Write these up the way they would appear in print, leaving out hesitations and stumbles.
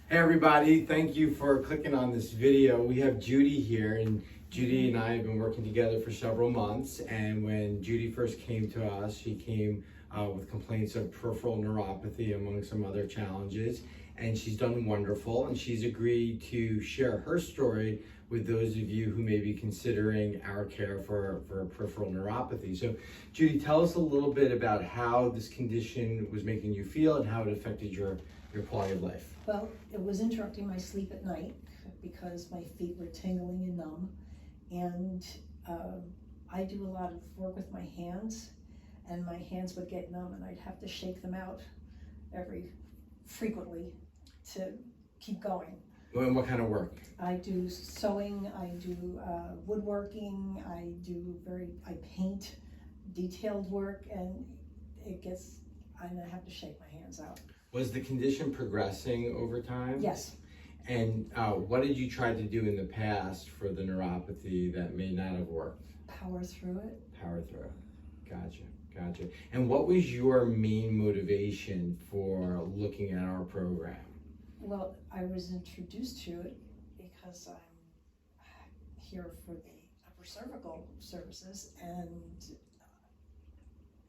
Hey everybody, thank you for clicking on this video. We have Judy here, and Judy and I have been working together for several months, and when Judy first came to us, she came with complaints of peripheral neuropathy among some other challenges, and she's done wonderful, and she's agreed to share her story with those of you who may be considering our care for peripheral neuropathy. So Judy, tell us a little bit about how this condition was making you feel and how it affected your quality of life. Well, it was interrupting my sleep at night because my feet were tingling and numb. And I do a lot of work with my hands, and my hands would get numb and I'd have to shake them out frequently to keep going. And what kind of work? I do sewing, I do woodworking, I paint detailed work, and I have to shake my hands out. Was the condition progressing over time? Yes. And what did you try to do in the past for the neuropathy that may not have worked? Power through it. Power through it. Gotcha. And what was your main motivation for looking at our program? Well, I was introduced to it because I'm here for the upper cervical services, and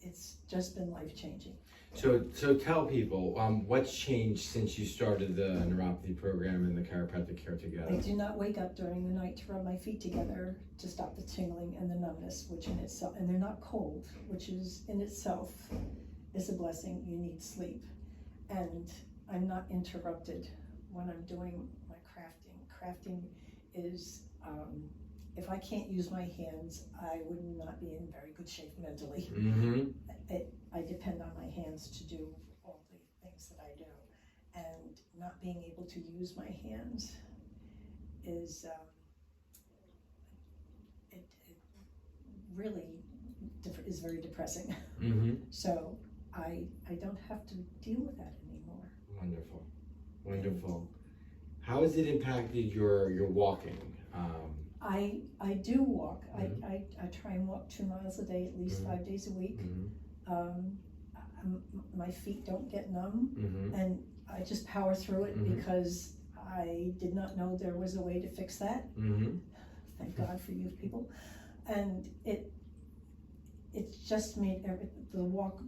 it's just been life-changing. So tell people, what's changed since you started the neuropathy program and the chiropractic care together? I do not wake up during the night to rub my feet together to stop the tingling and the numbness, which in itself, and they're not cold, which is in itself is a blessing. You need sleep. And I'm not interrupted when I'm doing my crafting. Crafting is, if I can't use my hands, I would not be in very good shape mentally. Mm-hmm. I depend on my hands to do all the things that I do, and not being able to use my hands is it really is very depressing. Mm-hmm. So I don't have to deal with that anymore. Wonderful. How has it impacted your walking? I do walk. Mm-hmm. I try and walk 2 miles a day, at least 5 days a week. Mm-hmm. My feet don't get numb, Mm-hmm. and I just power through it Mm-hmm. because I did not know there was a way to fix that. Mm-hmm. Thank God for you people. And it's just made the walk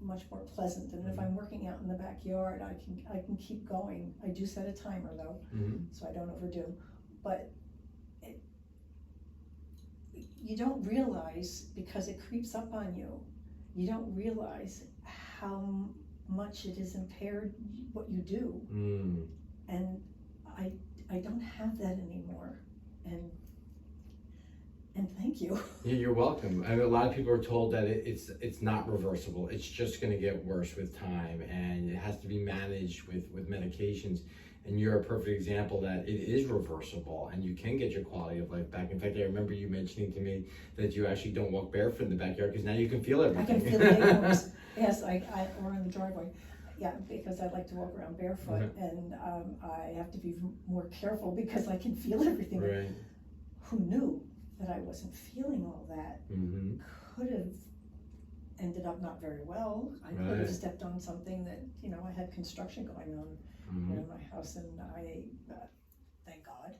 much more pleasant. And if I'm working out in the backyard, I can keep going. I do set a timer though, Mm-hmm. so I don't overdo. But you don't realize, because it creeps up on you, you don't realize how much it has impaired what you do. Mm. And I don't have that anymore. And thank you. Yeah, you're welcome. I mean, a lot of people are told that it's not reversible. It's just going to get worse with time, and it has to be managed with medications. And you're a perfect example that it is reversible, and you can get your quality of life back. In fact, I remember you mentioning to me that you actually don't walk barefoot in the backyard because now you can feel everything. I can feel the acorns. Yes, or in the driveway. Yeah, because I like to walk around barefoot, and I have to be more careful because I can feel everything. Right. Who knew that I wasn't feeling all that? Mm-hmm. Could have ended up not very well. I could have stepped on something that, I had construction going on. Mm-hmm. In my house, and I thank God.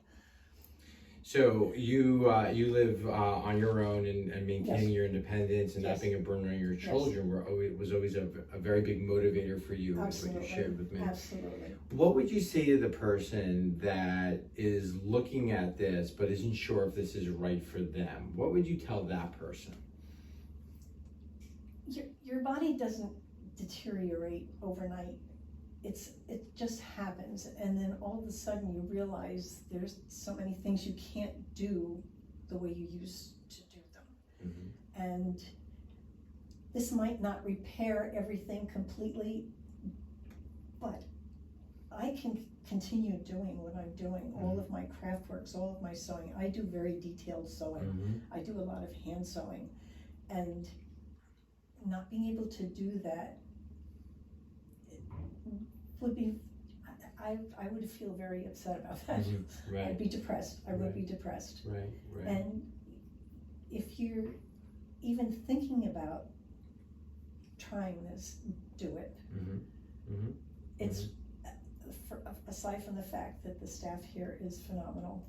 So you live on your own and maintaining your independence and not being a burden on your children was always a very big motivator for you. Absolutely. What you shared with me. Absolutely. What would you say to the person that is looking at this but isn't sure if this is right for them? What would you tell that person? Your body doesn't deteriorate overnight. It just happens, and then all of a sudden you realize there's so many things you can't do the way you used to do them. Mm-hmm. And this might not repair everything completely, but I can continue doing what I'm doing, all of my craft works, all of my sewing. I do very detailed sewing. Mm-hmm. I do a lot of hand sewing, and not being able to do that would be, I would feel very upset about that. Mm-hmm. Right. I'd be depressed. I would be depressed. Right. And if you're even thinking about trying this, do it. Mm-hmm. Mm-hmm. It's aside from the fact that the staff here is phenomenal,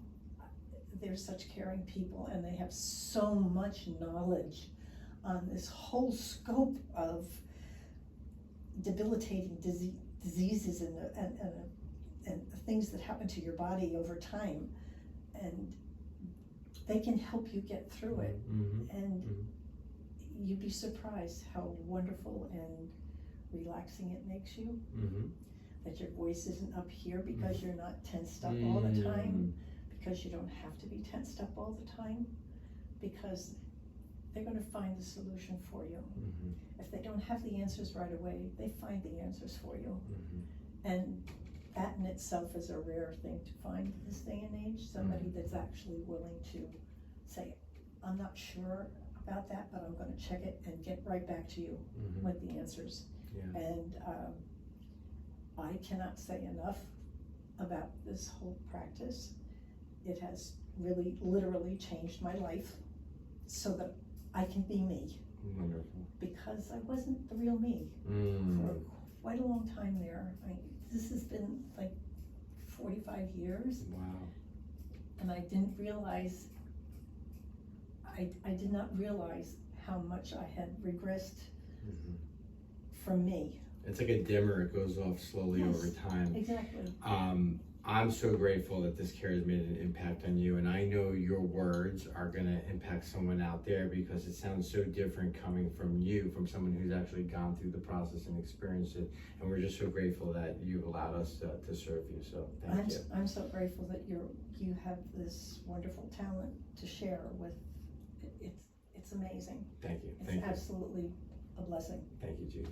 they're such caring people and they have so much knowledge on this whole scope of debilitating diseases and things that happen to your body over time, and they can help you get through it. And you'd be surprised how wonderful and relaxing it makes you. That your voice isn't up here because you're not tensed up all the time, because you don't have to be tensed up all the time, because they're going to find the solution for you. If they don't have the answers right away, they find the answers for you. And that in itself is a rare thing to find in this day and age, somebody that's actually willing to say, I'm not sure about that, but I'm going to check it and get right back to you with the answers. And I cannot say enough about this whole practice. It has really literally changed my life so that I can be me. Wonderful. Because I wasn't the real me for quite a long time there. This has been like 45 years. Wow. And I didn't realize, I did not realize how much I had regressed from me. It's like a dimmer, it goes off slowly over time. Exactly. I'm so grateful that this care has made an impact on you, and I know your words are going to impact someone out there, because it sounds so different coming from you, from someone who's actually gone through the process and experienced it. And we're just so grateful that you've allowed us to serve you. So thank you. I'm so grateful that you have this wonderful talent to share with. It's amazing. Thank you. It's absolutely a blessing. Thank you, Judy.